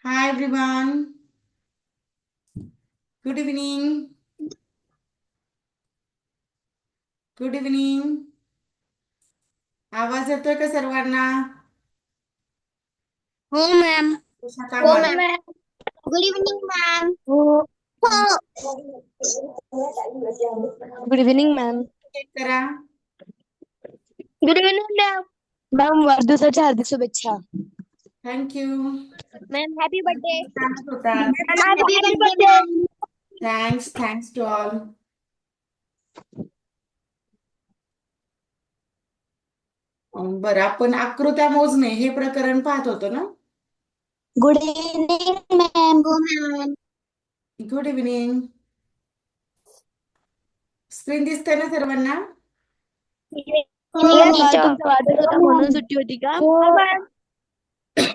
Hi everyone. Good evening. Good evening. आवाज येतोय का सर्वांना? हो मॅम. कशा हो कामात? मॅम. Good evening ma'am. हो. Good evening ma'am. चेक करा. Good evening ma'am. मॅम वाढदिवसाच्या हार्दिक शुभेच्छा. Thank you. Ma'am happy birthday. छानच होता. Ma'am happy birthday. Thanks to all. बरं, आपण आकृत्या मोजणे हे प्रकरण पाहत होतो ना? Good evening ma'am. हो मॅम. Good evening. स्क्रीन दिसते ना सर्वांना? काल तुमचा वाढदिवस होता म्हणून सुट्टी होती का? हो मॅम.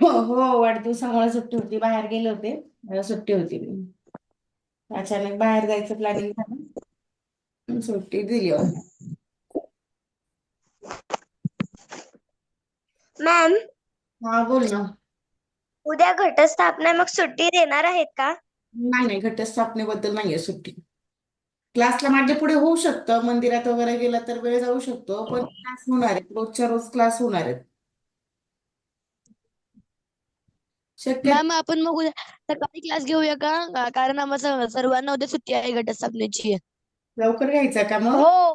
हो, वाढदिवसामुळे सुट्टी होती. बाहेर गेले होते. सुट्टी होती. अचानक बाहेर जायचं प्लॅनिंग झालं. सुट्टी दिली होती. मॅम हा, बोल ना. उद्या घटस्थापना मग सुट्टी देणार आहेत का? नाही, घटस्थापनेबद्दल नाहीये सुट्टी. क्लासला माझ्या पुढे होऊ शकतं, मंदिरात वगैरे गेलं तर वेळ जाऊ शकतो, पण क्लास होणार आहेत, रोजच्या रोज क्लास होणार आहेत. शक्य मॅम आपण मग उद्या सकाळी क्लास घेऊया का? कारण आम्हाला सर्वांना उद्या सुट्टी आहे घटस्थापनेची. लवकर घ्यायचा का मग? हो.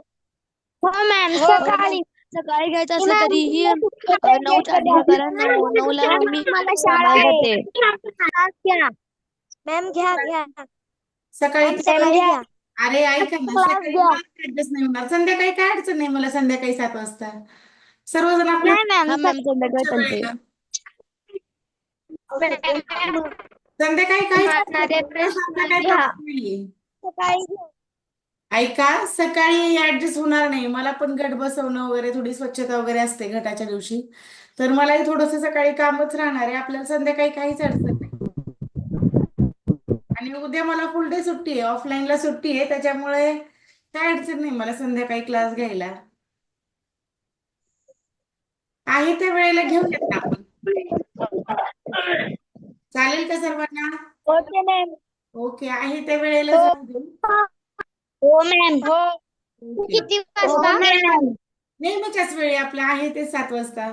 हो मॅम सकाळी. सकाळी घ्यायचं असलं तरीही 9च्या आधी घ्या कारण 9ला मी मला शाळा कामाला आहे. जाते. मॅम घ्या घ्या. सकाळी मॅम सकाळी घ्या. अरे ऐका ना, क्लास सकाळी घ्या. मला ऍडजस्ट नाही होणार. संध्याकाळी काय अडचण नाही मला, संध्याकाळी 7 वाजता सर्वजण आपल्या नाही मॅम. हा मॅम संध्याकाळी रोजच्या चालते. वेळेला. संध्याकाळी काहीच वाटणारे आपला प्रश्न काही घ्या. प्रॉब्लेम नाहीये. सकाळी घ्या. ऐका, सकाळी ऍडजस्ट होणार नाही मला, पण घट बसवणं वगैरे, थोडी स्वच्छता वगैरे असते घटाच्या दिवशी, तर मलाही थोडस सकाळी कामच राहणार आहे. आपल्याला संध्याकाळी काहीच अडचण नाही. आणि उद्या मला फुल डे सुट्टी आहे, ऑफलाईनला सुट्टी आहे, त्याच्यामुळे काय अडचण नाही मला संध्याकाळी क्लास घ्यायला. आहे त्या वेळेला घेऊयात ना आपण. चालेल का सर्वांना? Okay ma'am. ओके, आहे त्या वेळेला हो. जाऊ देऊ. हो मॅम. हो. ओके. किती वाजता? हो मॅम. नेहमीच्याच वेळी आपल्या आहे ते 7 वाजता.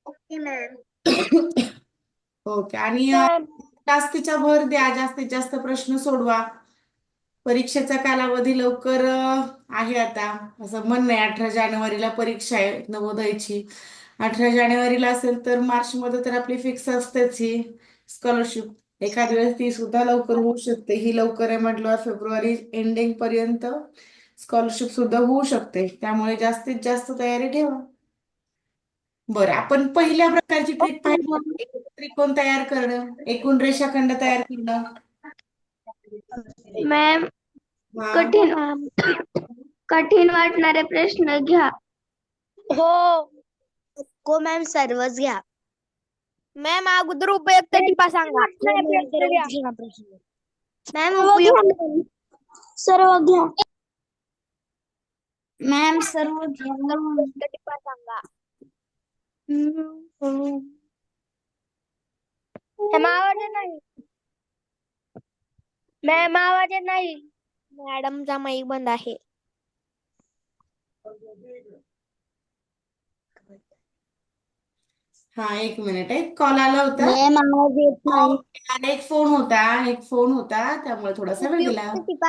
Okay ma'am. ओके. आणि मॅम. जास्तीचा भर द्या, जास्तीत जास्त प्रश्न सोडवा. परीक्षेचा कालावधी लवकर आहे आता, असं म्हणणं आहे. 18 जानेवारीला परीक्षा आहे नवोदयची. 18 जानेवारीला असेल तर मार्चमध्ये तर आपली फिक्स असतेच ही स्कॉलरशिप. एखाद्या वेळेस ती सुद्धा लवकर होऊ शकते. ही लवकर आहे म्हटल्यावर फेब्रुवारी एंडिंग पर्यंत स्कॉलरशिप सुद्धा होऊ शकते, त्यामुळे जास्तीत जास्त तयारी ठेवा. बरं, आपण पहिल्या प्रकारची ट्रिक पाहिली, एकूण त्रिकोण तयार करणं, एकूण रेषाखंड तयार करणं. मॅम हा. कठीण वाटणारे प्रश्न घ्या. हो. हो मॅम सर्वच घ्या. मॅम अगोदर उपयुक्त टिपा सांगा. मॅम उपयुक्त सर्व घ्या. मॅम सर्व घ्या. टिपा सांगा. मॅम आवाज नाही. मॅम आवाज नाही. मॅडमचा माईक बंद आहे. हा, एक मिनिट, एक कॉल आला होता. मॅम आवाज येत नाही. आणि एक फोन होता, त्यामुळे थोडासा वेळ गेला. उपयुक्त टिपा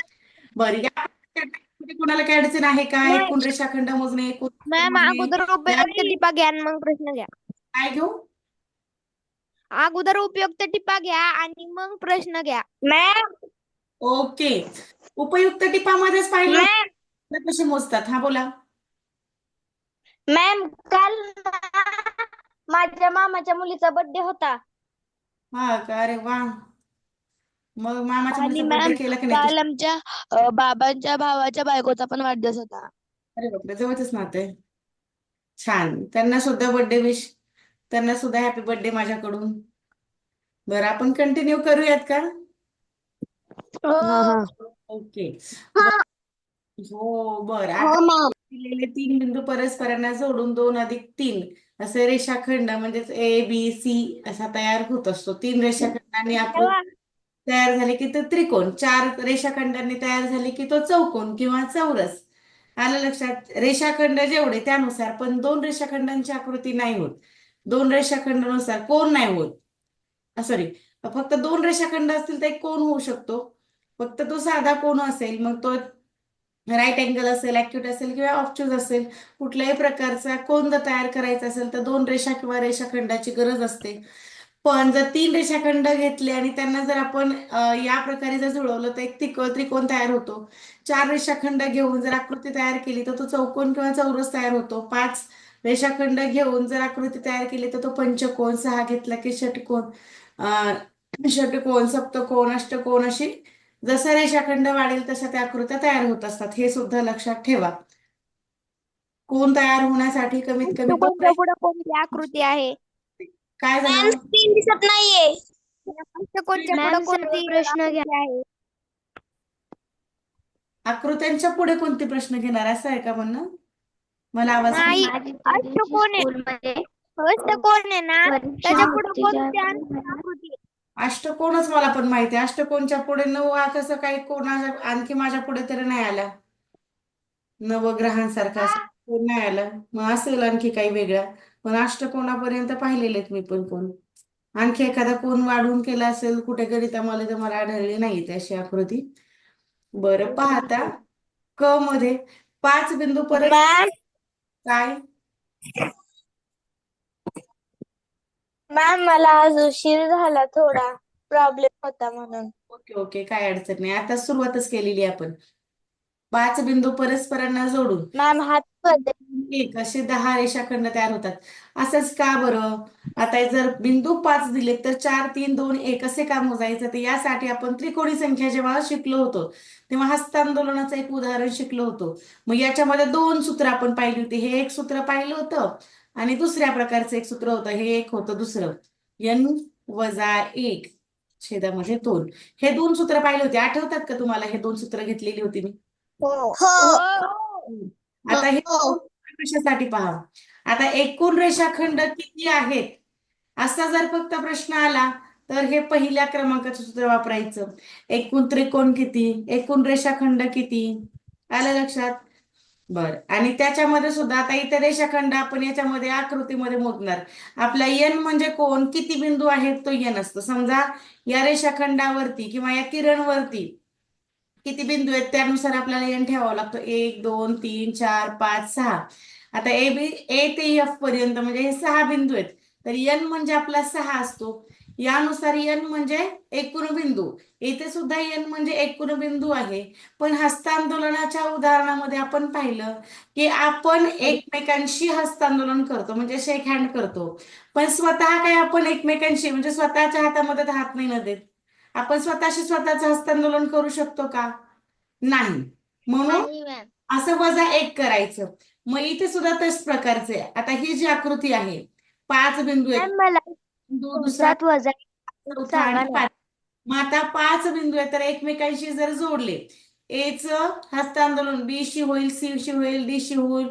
बरं, या कोणाला काय अडचण आहे का? एकूण रेषाखंड मोजणे, एकूण त्रिकोण मॅम मोजणे, अगोदर उपयुक्त टिपा घ्या आणि मग प्रश्न घ्या. काय घेऊ? अगोदर उपयुक्त टिपा घ्या आणि मग प्रश्न घ्या. मॅम. ओके. उपयुक्त टिपामध्येच पाहिलं मॅम. होतं कसे मोजतात. हा, बोला. मॅम काल माझ्या मामाच्या मुलीचा बर्थडे होता. हा का? अरे वा. मग मामाच्या आणि मुलीचा बर्थडे मॅम केला की नाही तू? काल आमच्या बाबांच्या भावाच्या बायकोचा पण वाढदिवस होता. अरे बापरे, जवळच नातं आहे. छान. त्यांना सुद्धा बर्थडे विश, त्यांना सुद्धा हॅपी बर्थडे माझ्याकडून. बरं, आपण कंटिन्यू करूयात का? हा हा. ओके. हो, बरं. हो आता मॅम. दिलेले 3 बिंदू परस्परांना जोडून 2 अधिक 3 असे रेषाखंड म्हणजेच ए बी सी असा तयार होत असतो. 3 रेषाखंडांनी आकृती तयार झाली की तो त्रिकोण, 4 रेषाखंडांनी तयार झाली की तो चौकोन किंवा चौरस. आलं लक्षात? रेषाखंड जेवढे त्यानुसार, पण 2 रेषाखंडांची आकृती नाही होत. 2 रेषाखंडानुसार कोण नाही होत. सॉरी, फक्त 2 रेषाखंड असतील तर एक कोण होऊ शकतो. फक्त तो साधा कोण असेल, मग तो राईट अँगल असेल, ऍक्युट असेल किंवा ऑब्च्युज असेल, कुठल्याही प्रकारचा कोन जर तयार करायचा असेल तर 2 रेषा किंवा रेषाखंडाची गरज असते. पण जर 3 रेषाखंड घेतले आणि त्यांना जर आपण या प्रकारे जर जुळवलं तर एक त्रिकोण तयार होतो. 4 रेषाखंड घेऊन जर आकृती तयार केली तर तो चौकोन किंवा चौरस तयार होतो. 5 रेषाखंड घेऊन जर आकृती तयार केली तर तो पंचकोन, 6 घेतला की षटकोन, षटकोन, सप्तकोन, अष्टकोन अशी जसा रेषाखंड वाढेल तशा त्या आकृत्या तयार होत असतात. हे सुद्धा लक्षात ठेवा. कोण तयार होण्यासाठी कमीत कमी 2 कोणत्या पुढे कोणती आकृती आहे? काय झालं? स्क्रीन दिसत नाहीये. कोणत्या मॅम, पुढे सर्व कोणती प्रश्न घ्या. आकृती आहे? आकृत्यांच्या पुढे कोणते प्रश्न घेणार असं आहे का म्हणणं? मला आवाज नाही, माझी त्या दिवशी अष्टकोन आहे. स्कूलमध्ये अष्टकोन आहे ना, त्याच्या पुढे परीक्षा कोणती होती. आकृती आहे? अष्टकोनच मला पण माहिती आहे. अष्टकोनच्या पुढे 9 हा कसं काही कोणाच्या आणखी माझ्या पुढे तरी नाही आला. नवग्रहांसारखा असं कोण नाही आला. मग असेल आणखी काही वेगळा, पण अष्टकोनापर्यंत पाहिलेले आहेत मी पण कोण. आणखी एखादा कोण वाढवून केला असेल कुठे गणितामध्ये तर मला आढळली नाही अशी आकृती. बरं, पाहता क मध्ये 5 बिंदू परत मॅम, काय? मॅम मला आज उशीर झाला, थोडा प्रॉब्लेम होता म्हणून. ओके ओके, काय अडचण नाही. आता सुरुवातच केलेली आहे आपण. 5 बिंदू परस्परांना जोडून मॅम हात एक असे 10 रेषाखंड तयार होतात. असंच का बरं? आता जर बिंदू 5 दिले तर 4 3 2 1 असे का मोजायचं? तर यासाठी आपण त्रिकोणी संख्या जेव्हा शिकलो होतो तेव्हा हस्तांदोलनाचं एक उदाहरण शिकलो होतो. मग याच्यामध्ये 2 सूत्र आपण पाहिली होती. हे एक सूत्र पाहिलं होतं आणि दुसऱ्या प्रकारचं एक सूत्र होतं. हे एक होतं दुसरं, n-1 छेदामध्ये 2. हे 2 सूत्र पाहिले होते. आठवतात का तुम्हाला? हे 2 सूत्र घेतलेली होती मी. हो. आता हे कशासाठी पहा. आता एकूण रेषाखंड किती आहेत असा जर फक्त प्रश्न आला तर हे पहिल्या क्रमांकाचं सूत्र वापरायचं. एकूण त्रिकोण किती, एकूण रेषाखंड किती, आलं लक्षात? बर, आणि त्याच्यामध्ये सुद्धा आता इथे रेषाखंड आपण याच्यामध्ये आकृतीमध्ये मोजणार. आपला n म्हणजे कोण, किती बिंदू आहेत तो n असतो. समजा या रेषाखंडावरती किंवा या किरणवरती किती बिंदू आहेत त्यानुसार आपल्याला n ठेवावा लागतो. 1 2 3 4 5 6. आता ए ते एफ पर्यंत म्हणजे हे 6 बिंदू आहेत. तर n म्हणजे आपला 6 असतो. यानुसार n म्हणजे एकूण बिंदू. इथे सुद्धा n म्हणजे एकूण बिंदू आहे. पण हस्तांदोलनाच्या उदाहरणामध्ये आपण पाहिलं की आपण एकमेकांशी हस्तांदोलन करतो म्हणजे शेक हँड करतो. पण स्वतः काय आपण एकमेकांशी म्हणजे स्वतःच्या हातामध्ये तर हात नाही न देत. आपण स्वतःशी स्वतःचं हस्तांदोलन करू शकतो का? नाही. म्हणून असं -1 करायचं. मग इथे सुद्धा तशाच प्रकारचे. आता ही जी आकृती आहे 5 बिंदू आहेत. मॅम मला बिंदू दुसरा, कोणत्यात वजा चौथा सांगा आणि ना. 5. मग आता 5 बिंदू आहेत तर एकमेकांशी जर जोडले, ए च हस्तांदोलन बी शी होईल, सी शी होईल, डी शी होईल,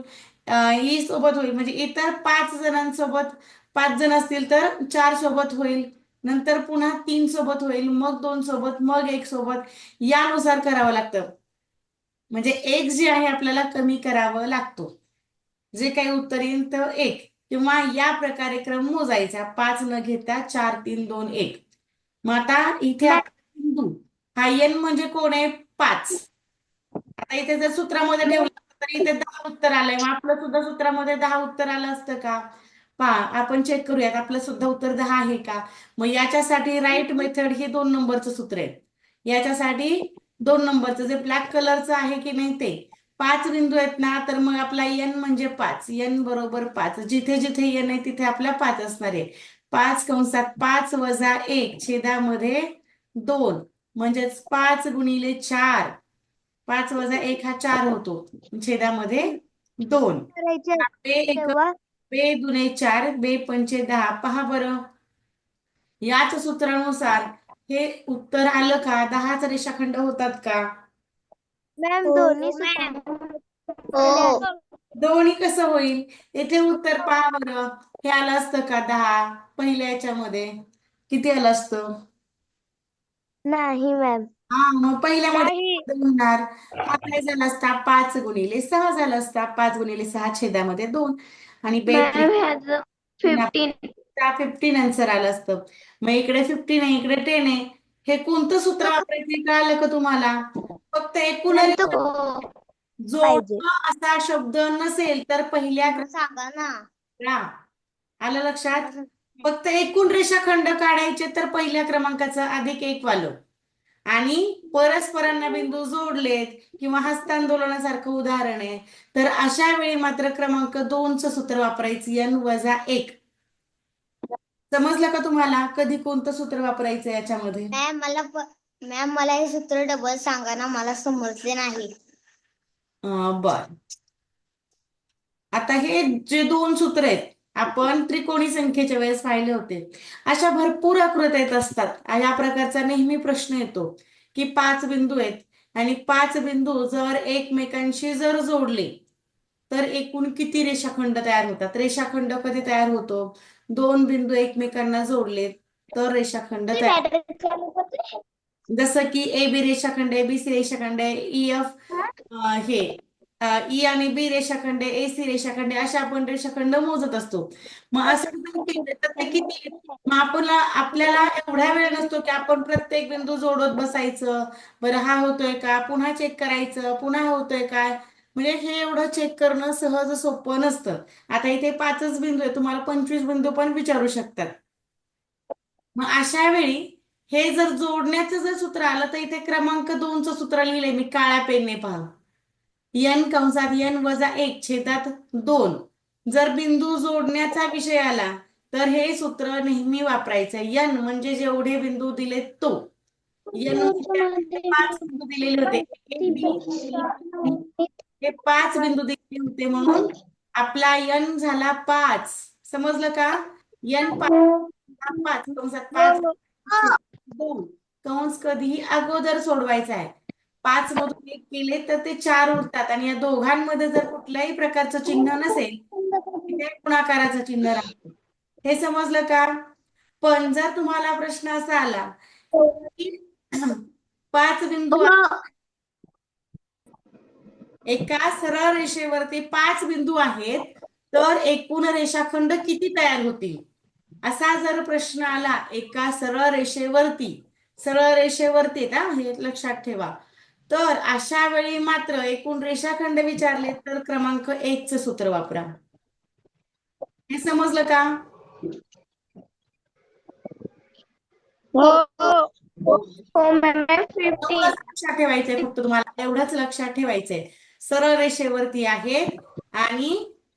ई सोबत होईल. म्हणजे इतर 5 जणांसोबत, 5 जण असतील तर 4 सोबत होईल, नंतर पुन्हा 3 सोबत होईल, मग 2 सोबत, मग 1 सोबत, यानुसार करावं लागतं. म्हणजे 1 जे आहे आपल्याला कमी करावं लागतो. जे काही उत्तर येईल तर 1 किंवा या प्रकारे क्रम मोजायचा. 5 न घेता 4 3 2 1. मग आता इथे बिंदू हा n म्हणजे कोण आहे? 5. आता इथे जर सूत्रामध्ये ठेवलं तर इथे 10 उत्तर आलंय. मग आपलं सुद्धा सूत्रामध्ये 10 उत्तर आलं असतं का? पहा, आपण चेक करूयात आपलं सुद्धा उत्तर 10 आहे का. मग याच्यासाठी राईट मेथड हे 2 नंबरचं सूत्र आहे. याच्यासाठी 2 नंबरचं जे ब्लॅक कलरचं आहे की नाही ते 5 बिंदू आहेत ना, तर मग आपला n म्हणजे 5, n बरोबर 5. जिथे जिथे n आहे तिथे आपला 5 असणार आहे. 5 कंसात 5 वजा 1 छेदामध्ये 2 म्हणजेच 5 गुणिले 4. 5 वजा 1 हा 4 होतो, छेदामध्ये 2. बे एक तेव्हा बे दुने 4, बे पंचे 10. पहा बरं, याच सूत्रानुसार हे उत्तर आलं का? 10च रेषाखंड होतात का? मॅम दोन्ही दोन्ही कसं होईल? येथे उत्तर पहा बरं, हे आलं असतं का 10 पहिल्या याच्यामध्ये किती आलं असतं? नाही मॅम. हा मग पहिल्यामध्ये नाही. काय होणार? हा काय झाला असता 5 गुणिले 6 झाला असता 5 गुणिले 6 छेदामध्ये 2 आणि बेरीज मॅम ह्याचं 15. 15 आन्सर आलं असतं. मग इकडे 15 आहे इकडे 10 आहे. हे कोणतं सूत्र वापरायचं कळालं का तुम्हाला? फक्त एकूण मॅम तो पाहिजे. जोडणं असा शब्द नसेल तर पहिल्या सांगा ना. क्रमांकाला आलं लक्षात? फक्त एकूण रेषाखंड काढायचे तर पहिल्या क्रमांकाचं अधिक 1 वालं आणि परस्परांना बिंदू जोडलेत किंवा हस्तांदोलनासारखं उदाहरण आहे तर अशा वेळी मात्र क्रमांक 2चं सूत्र वापरायचं n-1. समजलं का तुम्हाला कधी कोणतं सूत्र वापरायचं याच्यामध्ये? मॅम मला हे सूत्र डबल सांगा ना, मला समजले नाही. बर आता हे जे 2 सूत्र आहेत आपण त्रिकोणी संख्येच्या वेळेस पाहिले होते. अशा भरपूर आकृत्या येत असतात या प्रकारचा नेहमी प्रश्न येतो की 5 बिंदू आहेत आणि 5 बिंदू जर एकमेकांशी जर जोडले तर एकूण किती रेषाखंड तयार होतात? रेषाखंड कधी तयार होतो? 2 बिंदू एकमेकांना जोडले तर रेषाखंड तयार. जसं की ए बी रेषाखंड आहे बी सी रेषाखंड आहे ई एफ हे ई आणि बी रेषाखंड आहे ए सी रेषाखंड आहे अशा आपण रेषाखंड मोजत असतो. मग असं जर केलं तर ते किती? मग आपल्याला एवढा वेळ नसतो की आपण प्रत्येक बिंदू जोडत बसायचं. बरं हा होतोय का पुन्हा चेक करायचं पुन्हा होतोय काय म्हणजे हे एवढं चेक करणं सहज सोपं नसतं. आता इथे 5च बिंदू आहे तुम्हाला 25 बिंदू पण विचारू शकतात. मग अशा वेळी हे जर जोडण्याचं जर सूत्र आलं तर इथे क्रमांक 2चं सूत्र लिहिलंय मी काळ्या पेनने पहा. n-1 छेदात 2 जर बिंदू जोडण्याचा विषय आला तर हे सूत्र नेहमी वापरायचं. n म्हणजे जेवढे बिंदू दिले तो n म्हणजे 5 बिंदू दिलेले होते A, B, C, D. हे 5 बिंदू दिलेले होते म्हणून आपला n झाला 5. समजलं का? n 5 कंसात 5 2 कंस कधीही अगोदर सोडवायचा आहे. 5 मधून 1 केले तर ते 4 उरतात आणि या दोघांमध्ये जर कुठल्याही प्रकारचं चिन्ह नसेल तिथे गुणाकाराचं चिन्ह राहतं. हे समजलं का? पण जर तुम्हाला प्रश्न असा आला की 5 बिंदू एका सरळ रेषेवरती 5 बिंदू आहेत तर एकूण रेषाखंड किती तयार होतील? असा जर प्रश्न आला एका सरळ रेषेवरती ना हे लक्षात ठेवा. तर अशा वेळी मात्र एकूण रेषाखंड विचारले तर क्रमांक 1चं सूत्र वापरा. हे समजलं का? हो मॅम. एवढंच लक्षात ठेवायचंय फक्त तुम्हाला एवढंच लक्षात ठेवायचंय. सरळ रेषेवरती आहेत आणि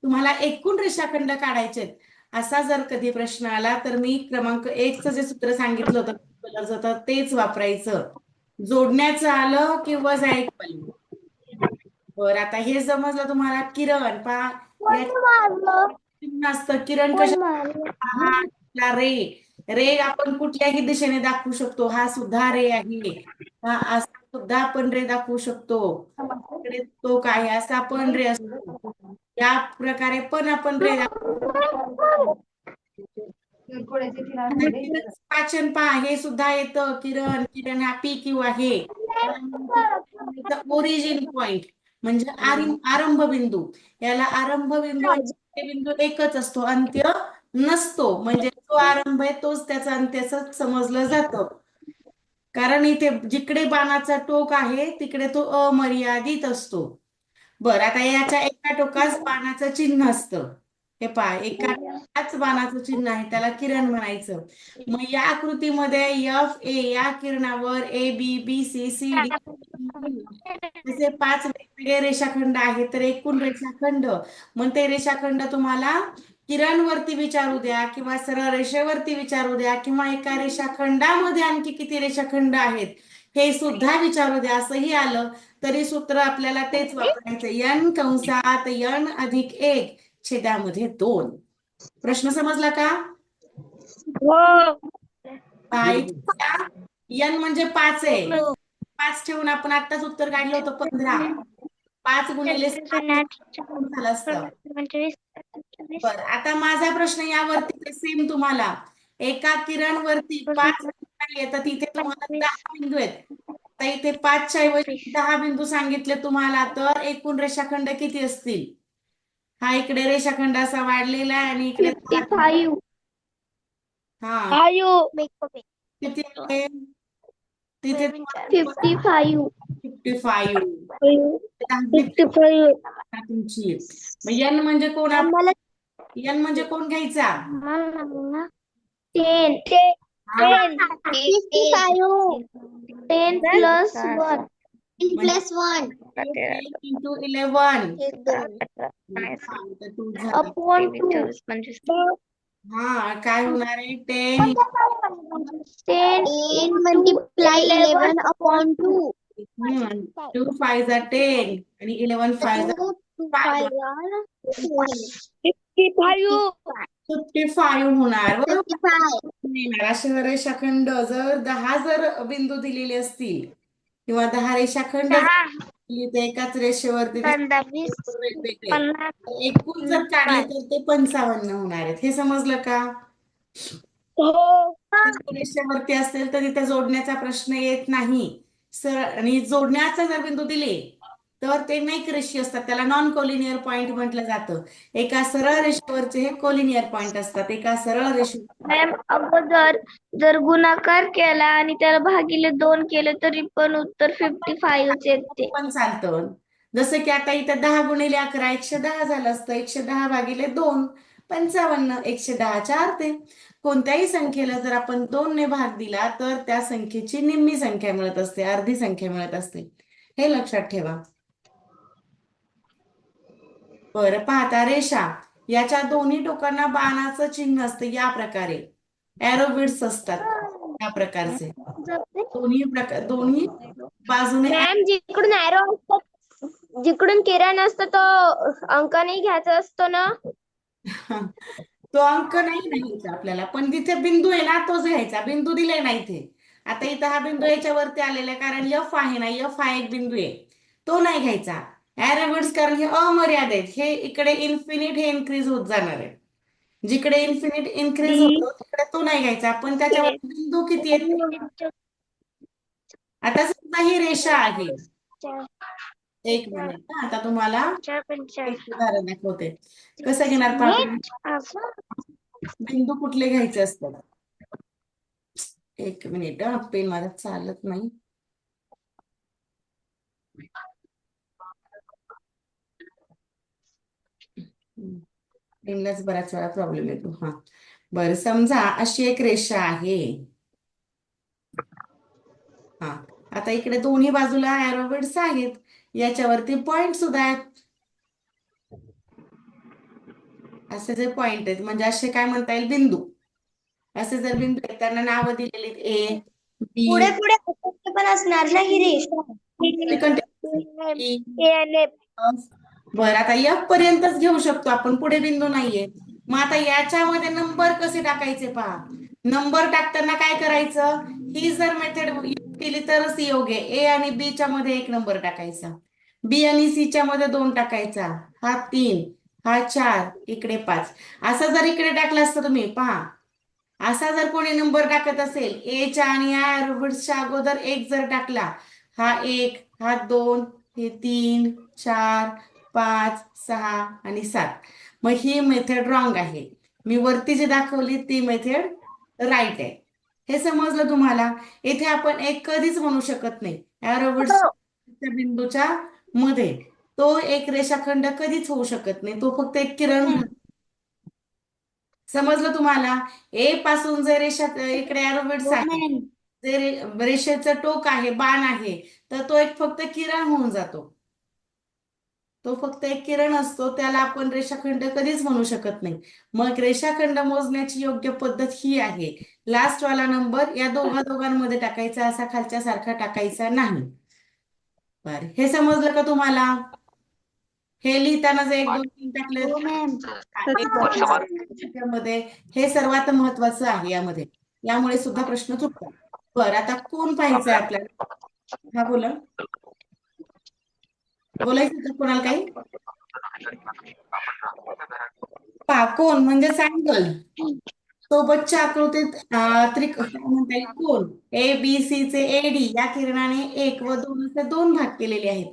तुम्हाला एकूण रेषाखंड काढायचे असा जर कधी प्रश्न आला तर मी क्रमांक 1चं जे सूत्र सांगितलं होतं कलरचं होतं तेच वापरायचं. जोडण्याचं आलं किंवा जायक आलं. बरं आता हे समजलं तुम्हाला. किरण पहा असतं किरण कशा रे रे आपण कुठल्याही दिशेने दाखवू शकतो. हा सुद्धा रे आहे. असा सुद्धा आपण रे दाखवू शकतो. इकडे तो काय असा पण रे असतो. या प्रकारे पण आपण रे वाचन पहा हे सुद्धा येतं. किरण किरण हा पी क्यू आहे. ओरिजिन पॉइंट म्हणजे आरंभ बिंदू. याला आरंभ बिंदू आणि बिंदू एकच असतो अंत्य नसतो. म्हणजे जो आरंभ आहे तोच त्याचा अंत्य असं समजलं जातं. कारण इथे जिकडे बाणाचा टोक आहे तिकडे तो अमर्यादित असतो. बरं आता याच्या एका टोकास बाणाचं चिन्ह असतं. हे पहा एका टोकाच बाणाचं चिन्ह आहे त्याला किरण म्हणायचं. मग या आकृतीमध्ये F A या किरणावर A B B C C D असे 5 वेगवेगळे रेषाखंड आहेत तर एकूण रेषाखंड मग ते रेषाखंड तुम्हाला किरणवरती विचारू द्या किंवा सरळ रेषेवरती विचारू द्या किंवा एका रेषाखंडामध्ये आणखी किती रेषाखंड आहेत हे सुद्धा विचारू द्या असंही आलं तरी सूत्र आपल्याला तेच वापरायचं. n-1 छेदामध्ये 2. प्रश्न समजला का? n म्हणजे 5 आहे. 5 ठेवून आपण आत्ताच उत्तर काढलं होतं 15. 5 गुणिले 6 झालं असतं. बरं, आता माझा प्रश्न यावरती सेम तुम्हाला. एका किरणवरती 5 बिंदू नाहीये, तर तिथे तुम्हाला 10 बिंदू आहेत. आता इथे 5च्या ऐवजी 10 बिंदू सांगितले तुम्हाला, तर एकूण रेषाखंड किती असतील? हा इकडे रेषाखंड असा वाढलेला आहे आणि इकडे 10 बिंदू. 55 हा किती आहे? तिथे तुम्हाला 55 55 तुमची. मग एन म्हणजे कोण? मला एन म्हणजे कोण घ्यायचा? 10 हा, 10 प्लस 1 प्लस 1 इंटू 11. टू झाला. अपॉन 2 हा काय होणार आहे? 10 10 मल्टिप्लाय 11 अपॉन 2 टू 5 जा 10 आणि 11 5 जा 5. 55 होणार बरोबर. 55 असे रेषाखंड जर 10 जर बिंदू दिलेले असतील किंवा 10 रेषाखंड जर दिली, तर एकाच रेषेवरती ते 20 वेगवेगळे 50 तर एकूण जर काढले तर ते 55 होणार आहेत. हे समजलं का? जर रेषेवरती असेल तर तिथे जोडण्याचा प्रश्न येत नाही. आणि जोडण्याचा जर बिंदू दिले तर ते नैक रेषीय असतात, त्याला नॉन कोलिनियर पॉइंट म्हटलं जातं. एका सरळ रेषेवरचे हे कोलिनियर पॉइंट असतात. एका सरळ रेषे मॅम अगोदर जर गुणाकार केला आणि त्याला भागिले 2 केले तरी पण उत्तर 55 येते. पण चालतं. जसं की आता इथं 10 गुणिले 11 110 झालं असतं. 110 भागिले 2 55. 110च्या अर्धे. कोणत्याही संख्येला जर आपण 2 ने भाग दिला तर त्या संख्येची निम्मी संख्या मिळत असते, अर्धी संख्या मिळत असते. हे लक्षात ठेवा. बरं, पाहता रेषा याच्या दोन्ही टोकांना बाणाचं चिन्ह असतं या प्रकारे. एरोबिट्स असतात या प्रकारचे. दोन्ही बाजूने मॅम जिकडून एरो असतात, जिकडून किरण असतो तो अंक नाही घ्यायचा असतो ना. तो अंक नाही घ्यायचा आपल्याला, पण तिथे बिंदू आहे ना तोच घ्यायचा. बिंदू दिले नाही इथे. आता इथं हा बिंदू याच्यावरती आलेला आहे कारण एफ आहे ना, एफ हा एक बिंदू आहे, तो नाही घ्यायचा. एरोबिट्स कारण हे अमर्यादित आहेत. हे इकडे इन्फिनिट हे इन्क्रीज होत जाणार आहे. जिकडे इन्फिनिट इन्क्रीज होतो तिकडे तो नाही घ्यायचा, पण त्याच्यावर बिंदू किती आहेत? आता समजा ही रेषा आहे. एक मिनिट आता तुम्हाला एक उदाहरण दाखवते. कसं घेणार पाहतो. बिंदू कुठले घ्यायचे असतात? एक मिनिट, पेन माझा चालत नाही. पेनलाच बऱ्याच वेळा प्रॉब्लेम येतो. हा बरं, समजा अशी एक रेषा आहे. हा आता इकडे दोन्ही बाजूला एरोबिट्स आहेत, याच्यावरती पॉइंट सुद्धा आहेत. असे जे पॉइंट आहेत म्हणजे असे काय म्हणता येईल बिंदू. असे जर बिंदू आहेत त्यांना नावं दिलेली ए बी. पुढे पुढे असं पण असणार ना ही रेषा. बरं, आता एफ पर्यंतच घेऊ शकतो आपण, पुढे बिंदू नाहीये. मग आता याच्यामध्ये नंबर कसे टाकायचे पहा. नंबर टाकताना काय करायचं? ही जर मेथड केली तरच योग्य आहे. ए आणि बी च्या मध्ये 1 नंबर टाकायचा, बी आणि सी च्या मध्ये 2 टाकायचा, हा 3, हा 4, इकडे 5. असा जर इकडे टाकला असतं तुम्ही पहा, असा जर कोणी नंबर टाकत असेल एच्या आणि या रोबोट्सच्या अगोदर 1 जर टाकला, हा 1, हा 2, हे 3, 4, 5, 6 आणि 7, मग ही मेथड रॉंग आहे. मी वरती जी दाखवली ती मेथड राईट आहे. हे समजलं तुम्हाला? येथे आपण एक कधीच म्हणू शकत नाही. या रोबोट्सच्या बिंदूच्या मध्ये तो एक रेषाखंड कधीच होऊ शकत नाही, तो फक्त एक किरण. समजलं तुम्हाला? ए पासून जर रेषा इकडे एरोबिट्स आहे, जे रेषेचं टोक आहे, बाण आहे, तर तो एक फक्त किरण होऊन जातो. तो फक्त एक किरण असतो, त्याला आपण रेषाखंड कधीच म्हणू शकत नाही. मग रेषाखंड मोजण्याची योग्य पद्धत ही आहे. लास्ट वाला नंबर या दोघांमध्ये टाकायचा, असा खालच्या सारखा टाकायचा नाही. बरं, हे समजलं का तुम्हाला? हे लिहिताना जर 1 2 3 टाकले त्यामध्ये हे सर्वात महत्वाचं आहे. यामुळे सुद्धा प्रश्न चुकतात. बरं, आता कोण पाहायचंय आपल्याला? हा बोला, बोलायचं तर कोणाला काही? कोन म्हणजेच अँगल. सोबतच्या आकृतीत काय म्हणता येईल कोन ए बी सी चे एडी या किरणाने 1 व 2 असे 2 भाग केलेले आहेत.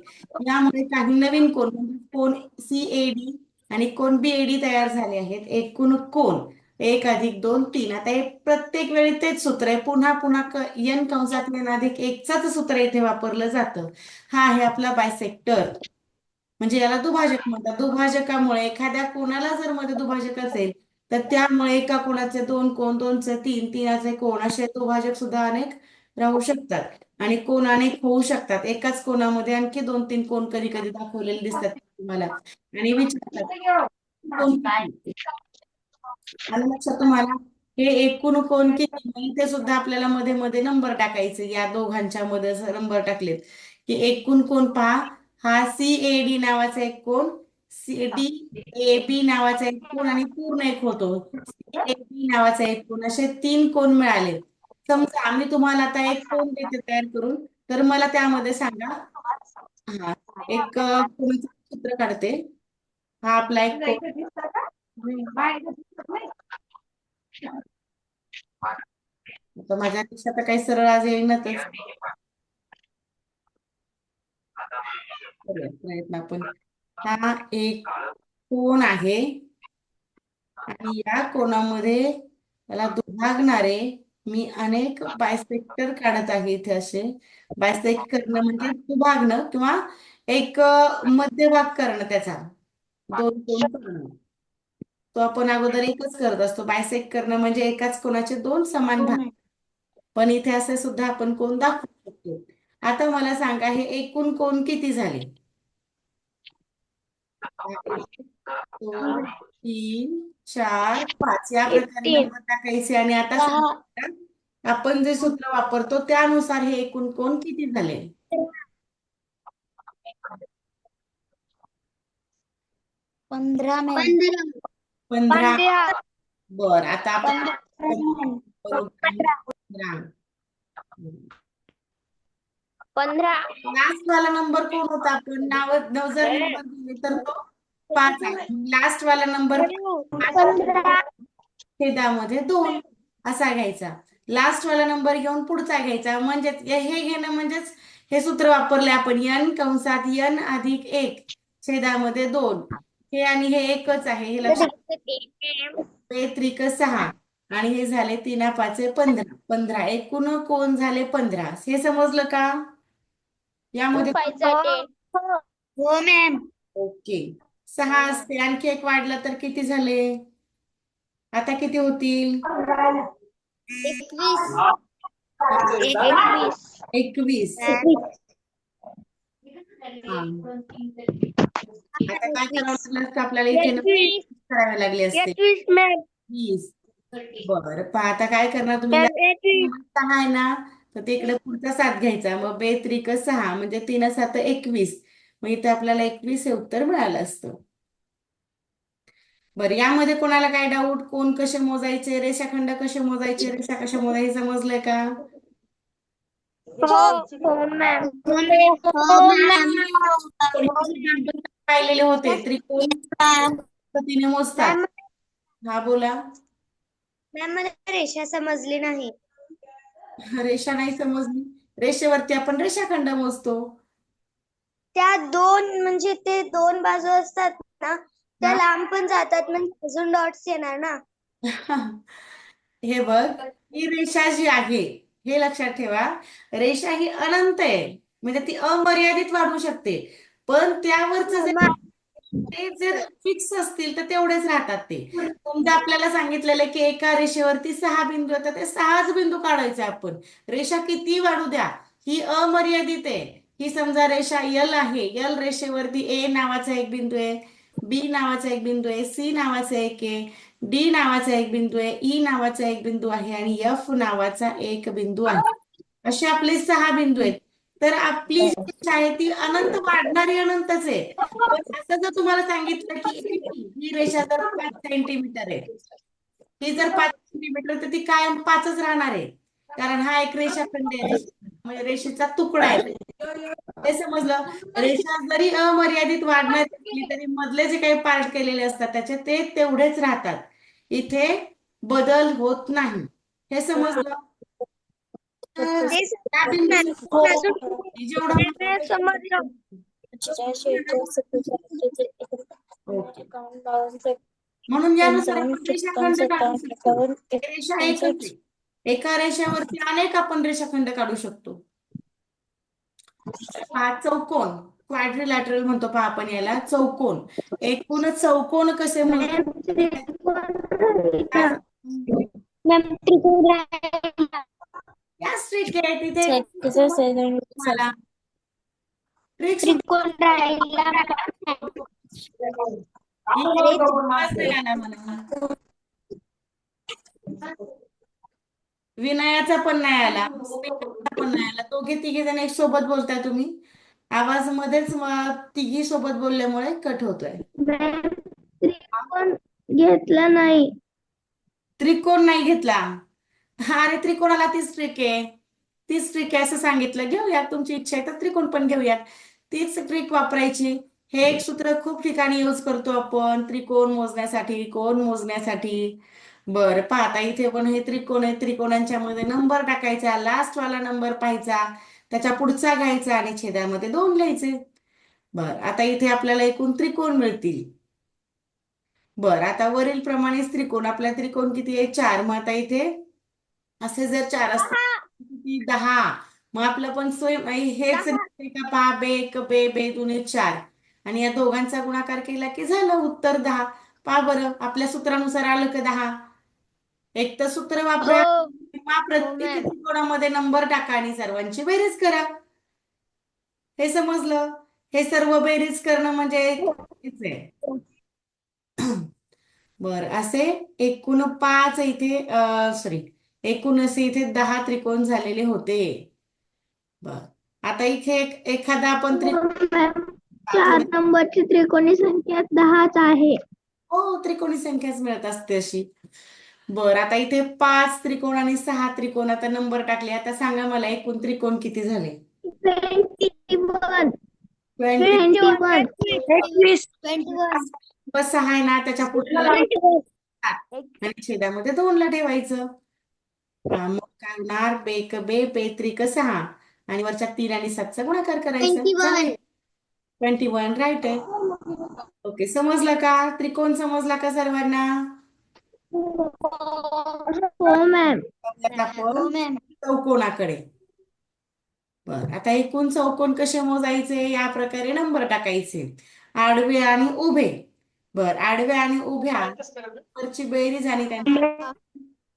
यामुळे काही नवीन कोन म्हणजे कोन सीएडी आणि कोन बीएडी तयार झाले आहेत. एकूण कोन 1+2 3. आता हे प्रत्येक वेळी तेच सूत्र आहे. पुन्हा पुन्हा n कंसात n+1च सूत्र इथे वापरलं जातं. हा आहे आपला बायसेक्टर म्हणजे याला दुभाजक म्हणतात. दुभाजकामुळे एखाद्या कोणाला जर मध्ये दुभाजक असेल तर त्यामुळे एका कोणाचे 2 कोन, 2चे 3, 3चे कोन असे दुभाजक सुद्धा अनेक राहू शकतात आणि कोन अनेक होऊ शकतात. एकाच कोणामध्ये आणखी 2-3 कोन कधी कधी दाखवलेले दिसतात तुम्हाला आणि विचारतात कोण किती? आलं लक्षात तुम्हाला? हे एकूण कोण किती मग इथे सुद्धा आपल्याला मध्ये मध्ये नंबर टाकायचे. या दोघांच्या मध्ये नंबर टाकलेत की एकूण कोण पहा. हा सीएडी नावाचा एक कोण, डी ए बी नावाचा एक कोण आणि पूर्ण एक होतो सीएबी नावाचा एक कोण. असे 3 कोण मिळाले. समजा आम्ही तुम्हाला आता एक कोण देते तयार करून तर मला त्यामध्ये सांगा. हा एक कोणाचं चित्र काढते. हा आपला एक कोण. आता माझ्या लक्षात काही सरळ आज येईनातच. करूया प्रयत्न आपण. हा एक कोण आहे आणि या कोणामध्ये त्याला दुभागणारे मी अनेक बायसेक्टर काढत आहे इथे असे. बायसेक्ट करणं म्हणजे दुभागणं किंवा एक मध्यभाग करणं त्याचा. 2 कोण करणं. तो आपण अगोदर एकच करत असतो. बायसेक्ट करणं म्हणजे एकाच कोणाचे 2 समान भाग. पण इथे असे सुद्धा आपण कोण दाखवू शकतो. आता मला सांगा हे एकूण कोण किती झाले? 1 2 3 4 5 या प्रकारे 18. नंबर टाकायचे आणि आता सांगा, आपण जे सूत्र वापरतो त्यानुसार हे एकूण कोण किती झाले? 15 मॅम. 15. बर आता आपण 15. लास्ट वाला नंबर कोण होता? आपण जर नंबर दिले तर तो 5 आहे. लास्ट वाला नंबर छेदामध्ये 2 असा घ्यायचा. लास्ट वाला नंबर घेऊन पुढचा घ्यायचा. म्हणजेच हे घेणं म्हणजेच हे सूत्र वापरले आपण n कंसात n+1 छेदामध्ये 2. हे आणि हे एकच आहे हे लक्षात. 6 आणि हे झाले 3×5 15. 15 एकूण कोण झाले 15. हे समजलं का? यामध्ये हो मॅम. ओके 6 असते आणखी एक वाढलं तर किती झाले? आता किती होतील? 21. 21. आता काय करावं लागलं असतं आपल्याला इथे करावे लागले असते 21 मॅम. 20. बरं पहा आता काय करणार तुम्ही? 6 आहे ना तर तिकडे पुढचा 7 घ्यायचा. मग 2×3 = 6 म्हणजे 3×7 = 21. मग इथे आपल्याला 21 हे उत्तर मिळालं असतं. बरं यामध्ये कोणाला काय डाऊट? कोण कसे मोजायचे, रेषाखंड कसे मोजायचे, रेषा कशा मोजायचे समजलंय का? हो मॅम. पाहिलेले होते त्रिकोण पद्धतीने मोजतात. हा बोला. मॅम मला रेषा समजली नाही. रेषा नाही समजली? रेषेवरती आपण रेषाखंड मोजतो. त्या 2 म्हणजे ते 2 बाजू असतात ना त्या हा. लांब पण जातात म्हणजे अजून डॉट्स येणार ना. हे बघ ही रेषा जी आहे हे लक्षात ठेवा. रेषा ही अनंत आहे म्हणजे ती अमर्यादित वाढू शकते. पण त्यावरच ते जर फिक्स असतील तर तेवढेच राहतात ते. समजा आपल्याला सांगितलेलं आहे की एका रेषेवरती 6 बिंदू आहेत तर ते 6च बिंदू काढायचे आपण. रेषा किती वाढू द्या ही अमर्यादित आहे. ही समजा रेषा यल आहे. यल रेषेवरती ए नावाचा एक बिंदू आहे, बी नावाचा एक बिंदू आहे, सी नावाचा एक आहे, डी नावाचा एक बिंदू आहे, ई नावाचा एक बिंदू आहे आणि एफ नावाचा एक बिंदू आहे. असे आपले 6 बिंदू आहेत. तर आपली जी रेषा आहे ती अनंत वाढणारी अनंतच आहे. पण असं जर तुम्हाला सांगितलं की ही रेषा जर 5 सेंटीमीटर आहे, ही जर 5 सेंटीमीटर तर ती कायम 5च राहणार आहे. कारण हा एक रेषाखंड आहे. म्हणजे रेषेचा तुकडा आहे. हे समजलं. रेषा जरी अमर्यादित वाढणार असली तरी मधले जे काही पार्ट केलेले असतात त्याचे ते तेवढेच राहतात. इथे बदल होत नाही. हे समजलं. त्या बिंदूसाठी जेवढं समजलं. ओके. म्हणून यानुसार आपण रेषाखंड काढू शकतो. रेषा एकच आहे. एका रेषेवरती अनेक आपण रेषाखंड काढू शकतो. हा चौकोन क्वाड्रिलॅटरल म्हणतो पहा आपण याला चौकोन. एकूण चौकोन कसे मोजायचे? मॅम त्रिकोण राहिला. याच ट्रिक आहे तिथे त्रिकोण मला ट्रिक सुद्धा त्रिकोण राहिला. विनयाचा पण नाही आला, स्नेहाचा पण नाही आला. दोघे तिघे जण एक सोबत बोलताय तुम्ही. आवाज मध्येच तिघी सोबत बोलल्यामुळे कट होतोय. मॅम त्रिकोण घेतला नाही. त्रिकोण नाही घेतला. हा अरे त्रिकोणाला तीच ट्रिक आहे. तीच ट्रिक आहे असं सांगितलं. घेऊयात, तुमची इच्छा आहे तर त्रिकोण पण घेऊयात. तीच ट्रिक वापरायची. हे एक सूत्र खूप ठिकाणी यूज करतो आपण त्रिकोण मोजण्यासाठी, कोण मोजण्यासाठी. बरं पहा आता इथे पण हे त्रिकोण आहे. त्रिकोणांच्या मध्ये नंबर टाकायचा, लास्ट वाला नंबर पाहायचा, त्याच्या पुढचा घ्यायचा आणि छेदामध्ये 2 लिहायचे. बरं आता इथे आपल्याला एकूण त्रिकोण मिळतील. बरं आता वरील प्रमाणेच त्रिकोण, आपला त्रिकोण किती आहे? 4. मग आता इथे असे जर 4 असतात किती? 10. मग आपलं पण हेच आहे का पहा, बे एक बे बे दुने 4 आणि या दोघांचा गुणाकार केला की झालं उत्तर 10. पहा बरं आपल्या सूत्रानुसार आलं का 10? एक तर सूत्र वापरा किंवा प्रत्येक त्रिकोणामध्ये नंबर टाका आणि सर्वांची बेरीज करा. हे समजलं. हे सर्व बेरीज करणं म्हणजे हेच आहे. बर असे एकूण 5 इथे सॉरी एकूण असे इथे 10 त्रिकोण झालेले होते. बर आता इथे एखादा आपण मॅम 4 नंबरची त्रिकोणी संख्या 10च आहे. हो त्रिकोणी संख्याच मिळत असते अशी. बर आता इथे 5 त्रिकोण आणि 6 त्रिकोण आता नंबर टाकले. आता सांगा मला एकूण त्रिकोण किती झाले? 21. 21. 6 आहे ना, त्याच्या पुढच्या आणि छेदामध्ये 2 ला ठेवायचं. मग काय होणार? बेक बे त्रिक 6 आणि वरच्या 3 आणि 7चा गुणाकार करायचा. 21 राईट आहे. ओके समजलं का? त्रिकोण समजला का सर्वांना? हो मॅम. आपण चौकोनाकडे. बर आता एकूण चौकोन कसे मोजायचे? या प्रकारे नंबर टाकायचे, आडवे आणि उभे. बर आडव्या आणि उभ्या वरची बेरीज आणि त्यांची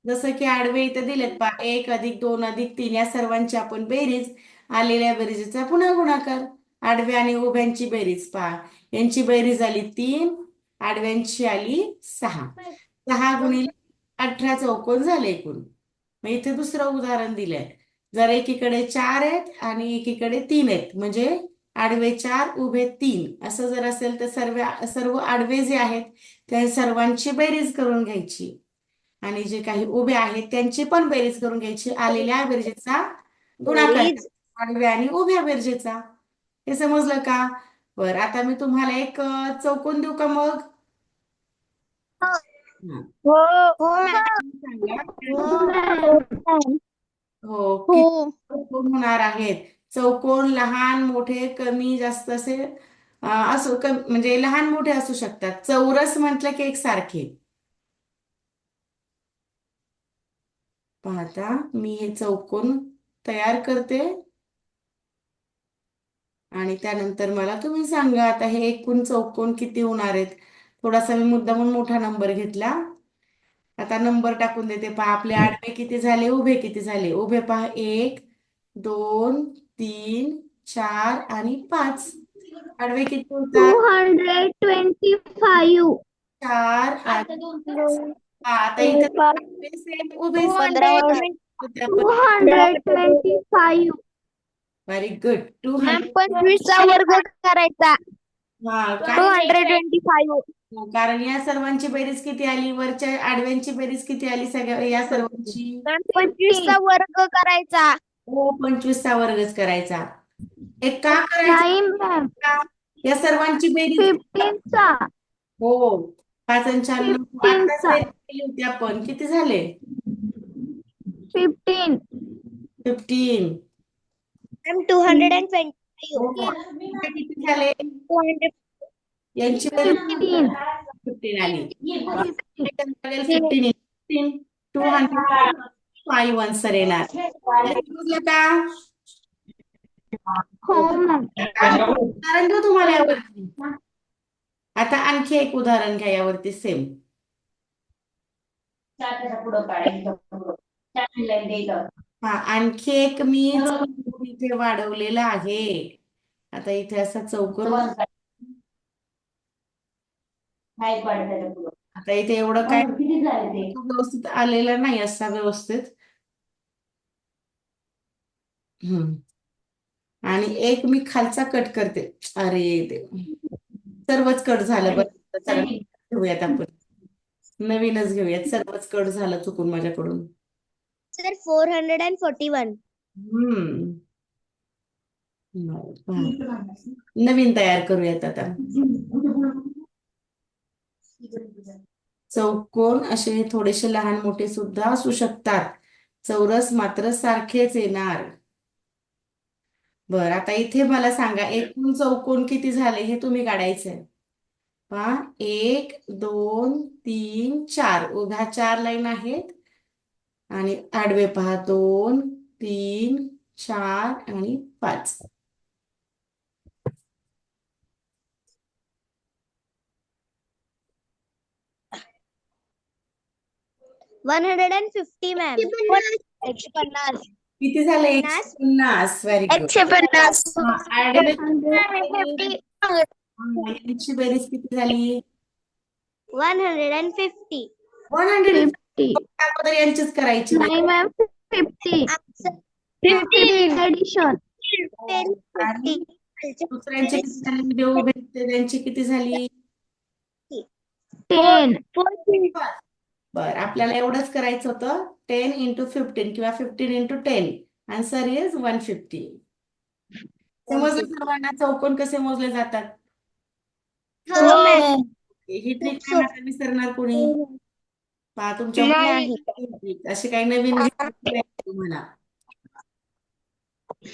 जसं की आडवे इथे दिलेत पहा, 1 + 2 + 3 या सर्वांची आपण बेरीज, आलेल्या बेरीजचा पुन्हा गुणाकार. आडव्या आणि उभ्यांची बेरीज पहा, यांची बेरीज आली 3, आडव्यांची आली 6. 6 × 18 चौकोन झाले एकूण. मग इथे दुसरं उदाहरण दिलंय. जर एकीकडे 4 आहेत आणि एकीकडे 3 आहेत म्हणजे आडवे 4 उभे 3 असं जर असेल तर सर्व आडवे जे आहेत त्या सर्वांची बेरीज करून घ्यायची आणि जे काही उभे आहेत त्यांची पण बेरीज करून घ्यायची. आलेल्या बेरजेचा गुणाकार आडव्या आणि उभ्या बेरजेचा. हे समजलं का? बरं आता मी तुम्हाला एक चौकोन देऊ का मग? हो किती चौकोन होणार आहेत? चौकोन लहान मोठे कमी जास्त असे असो म्हणजे लहान मोठे असू शकतात. चौरस म्हटलं की एकसारखे. पाहता मी हे चौकोन तयार करते आणि त्यानंतर मला तुम्ही सांगा आता हे एकूण चौकोन किती होणार आहेत. थोडासा मी मुद्दामून मोठा नंबर घेतला. आता नंबर टाकून देते पहा, आपले आडवे किती झाले, उभे किती झाले. उभे पहा 1 2 3 4 आणि 5. आडवे किती होतात? 225. 4 आणि 5. आता इथे आडवे सेम उभे 225. Very good. 25 चा वर्ग करायचा. हा काय 225. कारण या सर्वांची बेरीज किती आली? वरच्या आडव्यांची बेरीज किती आली? सगळ्या या सर्वांची 25 चा वर्ग करायचा. हो 25चा वर्गच करायचा. हे का करायचं? नाही मॅम, का? या सर्वांची बेरीज 15चा हो 5 आणि 4 आताच 15चा बेरीज केली होती आपण. किती झाले? 15 15. मॅम 225. हो इथे किती झाले? 200. यांची बेरीज 15 15 आली. 50 15 205 आन्सर येणार. समजलं का? हो मॅम. उदाहरण देऊ तुम्हाला यावरती. आता आणखी एक उदाहरण घ्या यावरती सेम. हा आणखी एक मी चौकोन इथे वाढवलेला आहे. आता इथे असा चौकोन आता इथे एवढं काय व्यवस्थित आलेलं नाही असा व्यवस्थित. हम्म आणि एक मी खालचा कट करते. अरे देव सर्वच कट झालं बरं चला घेऊयात आपण नवीनच घेऊयात. सर्वच कट झालं चुकून माझ्याकडून. सर 441. हम्म नवीन तयार करूयात आता. चौकोन असे थोडेसे लहान मोठे सुद्धा असू शकतात. चौरस मात्र सारखेच येणार. बर आता इथे मला सांगा एकूण चौकोन किती झाले हे तुम्ही काढायचंय. पहा 1 2 3 4 उभ्या 4 लाईन आहेत आणि आडवे पहा 2 3 4 आणि 5. 150 मॅम. 150. किती झाले? 150. Very good. 150. आडवे 150 यांची बेरीज किती झाली? 150. 100. 50 अगोदर यांचीच करायची नाही मॅम, 50 15. ऍडिशन आणि दुसऱ्यांची किती झाली? देऊ भेटते त्यांची किती झाली? 10 बर आपल्याला एवढंच करायचं होतं 10 into 15 किंवा 15 into 10. Answer is 150. समजलं सर्वांना चौकोन कसे मोजले जातात? हो मॅम. ही ट्रिक काय आता विसरणार कोणी? पहा तुमच्या नाही. असे काही नवीन तुम्हाला.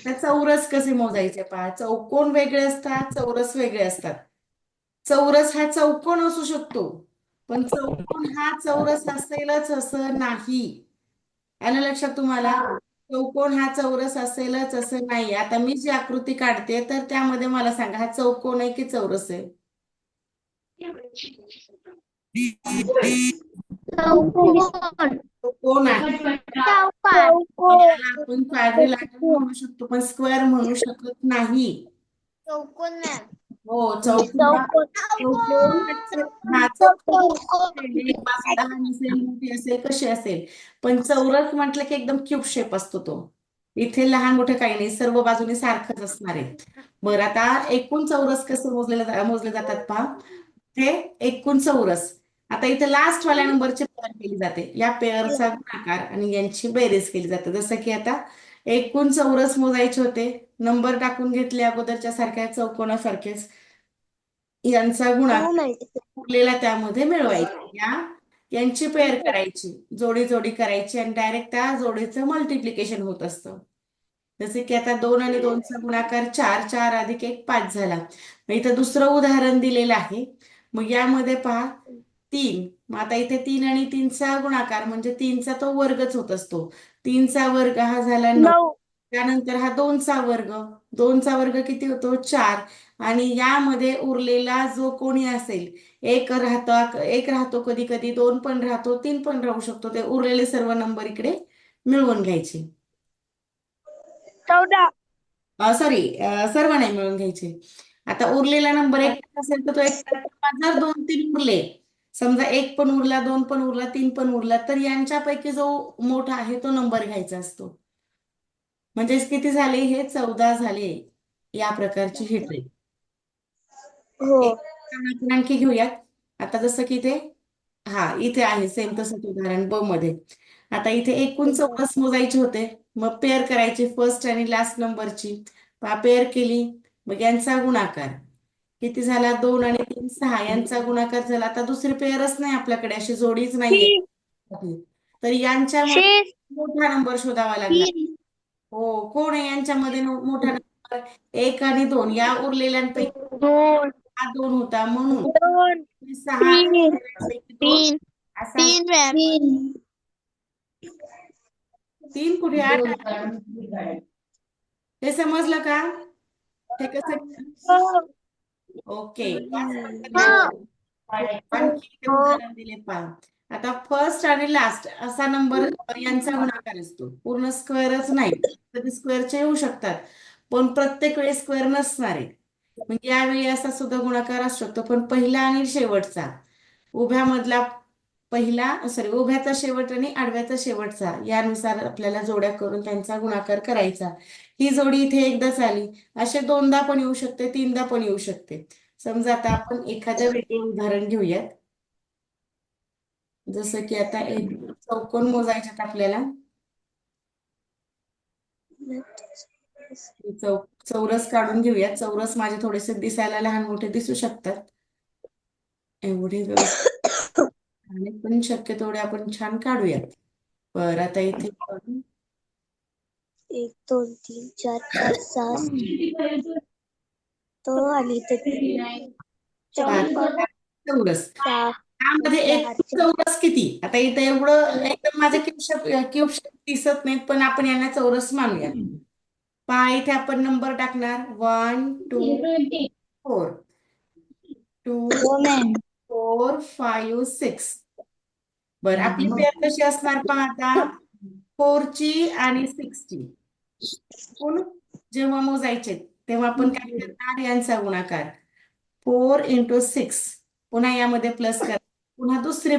तर चौरस कसे मोजायचे पहा चौकोन वेगळे असतात चौरस वेगळे असतात. चौरस हा चौकोन असू शकतो पण चौकोन हा चौरस असेलच असं नाही. आलं लक्षात तुम्हाला? चौकोन हा चौरस असेलच असं नाही. आता मी जी आकृती काढते तर त्यामध्ये मला सांगा हा चौकोन आहे की चौरस आहे? चौकोन चौकोन आहे. चौकार याला आपण क्वाड्रिलॅटरल म्हणू शकतो पण स्क्वेअर म्हणू शकत नाही. चौकोन मॅम. हो चौकोन चौकोन हा चौकोन एक बाजू लहान असेल मोठी असेल कशी असेल पण चौरस म्हटलं की एकदम क्यूब शेप असतो तो. इथे लहान मोठे काही नाही सर्व बाजूने सारखंच असणार आहे. बरं आता एकूण चौरस कसे मोजले जातात पहा. हे एकूण चौरस. आता इथे लास्ट वाल्या नंबरची पेअर केली जाते. या पेअरचा गुणाकार आणि यांची बेरीज केली जाते. जसं की आता एकूण चौरस मोजायचे होते. नंबर टाकून घेतले अगोदरच्या सारख्या चौकोनासारखेच. यांचा गुणाकार उरलेला त्यामध्ये मिळवायचा. यांची पेअर करायची जोडी जोडी करायची आणि डायरेक्ट त्या जोडीचं मल्टिप्लिकेशन होत असतं. जसे की आता 2 आणि 2चा गुणाकार 4 4 अधिक 1 5 झाला. मग इथं दुसरं उदाहरण दिलेलं आहे. मग यामध्ये पहा 3. मग आता इथे 3 आणि 3चा गुणाकार म्हणजे 3चा तो वर्गच होत असतो. 3चा वर्ग हा झाला 9. त्यानंतर हा 2चा वर्ग. 2चा वर्ग किती होतो? 4. आणि यामध्ये उरलेला जो कोणी असेल एक राहतो कधी कधी 2 पण राहतो 3 पण राहू शकतो. ते उरलेले सर्व नंबर इकडे मिळवून घ्यायचे. 14. सॉरी सर्व नाही मिळून घ्यायचे. आता उरलेला नंबर एक असेल तर तो एक जर 2 3 उरले समजा 1 पण उरला 2 पण उरला 3 पण उरला तर यांच्यापैकी जो मोठा आहे तो नंबर घ्यायचा असतो. म्हणजे किती झाले हे 14 झाले. या प्रकारची ही ट्रिक. हो. आपण आणखी घेऊयात. आता जसं की इथे इथे आहे सेम तसंच उदाहरण ब मध्ये आता इथे एकूण चौरस मोजायचे होते. मग पेअर करायची फर्स्ट आणि लास्ट नंबरची. पेअर केली. मग यांचा गुणाकार किती झाला? 2 आणि 3 6 यांचा गुणाकार झाला. आता दुसरी पेअरच नाही आपल्याकडे, अशी जोडीच नाहीये. तर यांच्यामध्ये शेष मोठा नंबर शोधावा लागला. हो, कोण आहे यांच्यामध्ये मोठा नंबर? 1 आणि 2 या उरलेल्यांपैकी 2 हा 2 होता, म्हणून 2 6 3 पैकी 2 3 असा 3 3 कुठे? 8 हे समजलं का? हे कसं? ओके. याच पद्धतीने आणखी एक उदाहरण दिले पहा. आता फर्स्ट आणि लास्ट असा नंबर यांचा गुणाकार असतो. पूर्ण स्क्वेअरच नाही, कधी स्क्वेअरचे येऊ शकतात, पण प्रत्येक वेळेस स्क्वेअर नसणार आहे. म्हणजे यावेळी असा सुद्धा गुणाकार असू शकतो, पण पहिला आणि शेवटचा, उभ्यामधला उभ्याचा शेवट आणि आडव्याचा शेवटचा यानुसार आपल्याला जोड्या करून त्यांचा गुणाकार करायचा. ही जोडी इथे एकदाच आली, असे दोनदा पण येऊ शकते, तीनदा पण येऊ शकते. समजा आता आपण एखादं वेगळं उदाहरण घेऊयात. जसं की आता एक चौकोन मोजायच्यात आपल्याला. चौरस काढून घेऊयात. चौरस माझे थोडेसे दिसायला लहान मोठे दिसू शकतात. एवढे व्यवस्थित आणि पण शक्य तेवढे आपण छान काढूयात. बरं, आता इथे 1 2 3 4 5 6 तो आणि ते चौरस. सहा त्यामध्ये एक चौरस किती? आता इथे एवढं एकदम माझे क्यूब दिसत नाहीत, पण आपण यांना चौरस मानूया. पहा, इथे आपण नंबर टाकणार 1 2 4 2 हो मॅम 4 5 6. बरं, आपली पेअर कशी असणार पहा आता? 4 ची आणि 6 ची. कोण जेव्हा मोजायचे तेव्हा आपण काय करणार? यांचा गुणाकार 4 × 6. पुन्हा यामध्ये प्लस करा. पुन्हा दुसरी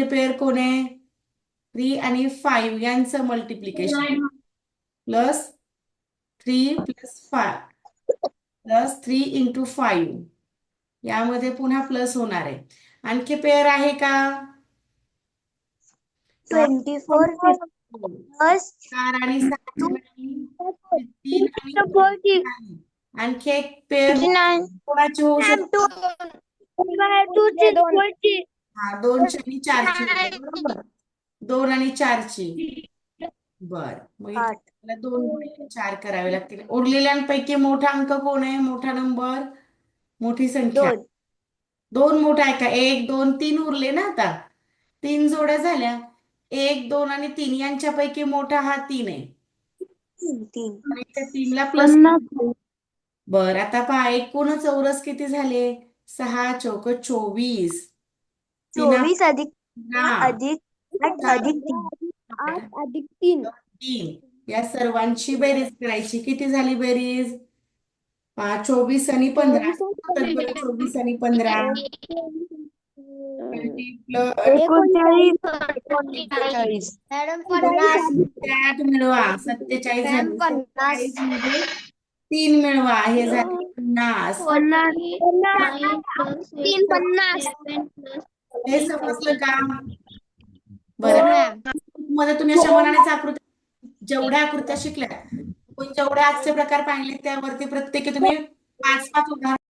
पेअर कोण आहे? 3 आणि 5 यांचं मल्टिप्लिकेशन प्लस 3 + 5 प्लस 3 × 5 यामध्ये पुन्हा प्लस होणार आहे. आणखी पेअर आहे का? 24 प्लस 4 आणि 6 3 आणि 40 4. आणखी एक पेअर 49 कोणाची होऊ शकते? 2 हा, 2 ची आणि 4 ची होते, बरोबर. 2 आणि 4 ची. बर, मग इथे 8 आपल्याला 2 गुणिले 4 करावे लागतील. उरलेल्यांपैकी मोठा अंक कोण आहे? मोठा नंबर, मोठी संख्या. 2 2 मोठा आहे का? 1 2 3 उरले ना. आता 3 जोड्या झाल्या. 1 2 आणि 3 यांच्यापैकी मोठा हा 3 आहे. 3 आणि त्या 3 ला प्लस. बर, आता पहा, एकूण चौरस किती झाले? 6 चौक 24. 24 अधिक ना, अधिक 8 अधिक 3 8 अधिक 3 3 या सर्वांची बेरीज करायची. किती झाली बेरीज? 24 आणि 15. 24 आणि 15 एकोणचाळीस मॅडम 50 8 मिळवा. 47 मॅम झाले. 50 47 मध्ये 3 मिळवा. हे झाले 50. 50 हे समजलं का? हो बरं, मॅम मध्ये तुम्ही अशा मनानेच जेवढ्या आकृत्या शिकल्या, जेवढ्या आजचे प्रकार पाहिले त्यावरती प्रत्येकी तुम्ही 5 5 उदाहरण